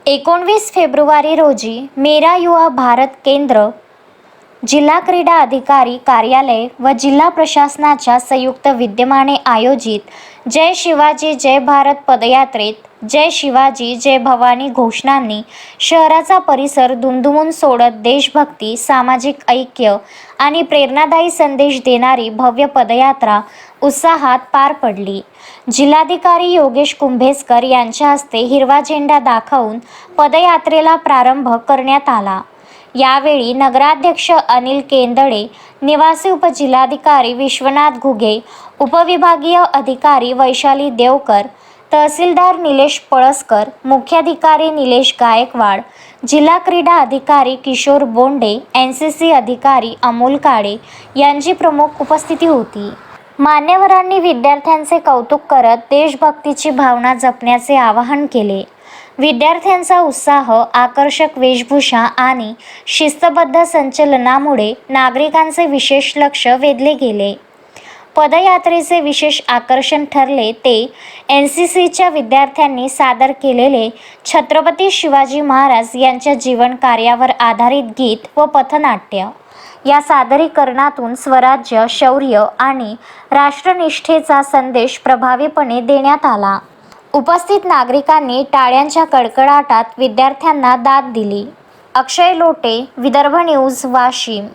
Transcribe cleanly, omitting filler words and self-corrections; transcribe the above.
19 February रोजी मेरा युवा भारत केंद्र, जिल्हा क्रीडा अधिकारी कार्यालय व जिल्हा प्रशासनाच्या संयुक्त विद्यमाने आयोजित जय शिवाजी जय भारत पदयात्रेत जय शिवाजी जय भवानी घोषणांनी शहराचा परिसर दुमदुमून सोडत देशभक्ती, सामाजिक ऐक्य आणि प्रेरणादायी संदेश देणारी भव्य पदयात्रा उत्साहात पार पडली। जिल्हाधिकारी योगेश कुंभेजकर यांच्या हस्ते हिरवा झेंडा दाखवून पदयात्रेला प्रारंभ करण्यात आला। यावेळी नगराध्यक्ष अनिल केंदळे, निवासी उपजिल्हाधिकारी विश्वनाथ घुगे, उपविभागीय अधिकारी वैशाली देवकर, तहसीलदार निलेश पळसकर, मुख्याधिकारी निलेश गायकवाड, जिल्हा क्रीडा अधिकारी किशोर बोंडे, NCC अधिकारी अमोल काळे यांची प्रमुख उपस्थिती होती। मान्यवरांनी विद्यार्थ्यांचे कौतुक करत देशभक्तीची भावना जपण्याचे आवाहन केले। विद्यार्थ्यांचा उत्साह, आकर्षक वेशभूषा आणि शिस्तबद्ध संचलनामुळे नागरिकांचे विशेष लक्ष वेधले गेले। पदयात्रेचे विशेष आकर्षण ठरले ते NCCच्या विद्यार्थ्यांनी सादर केलेले छत्रपती शिवाजी महाराज यांच्या जीवन कार्यावर आधारित गीत व पथनाट्य। या सादरीकरणातून स्वराज्य, शौर्य आणि राष्ट्रनिष्ठेचा संदेश प्रभावीपणे देण्यात आला। उपस्थित नागरिकांनी टाळ्यांच्या कडकडाटात विद्यार्थ्यांना दाद दिली। अक्षय लोटे, विदर्भ न्यूज, वाशिम।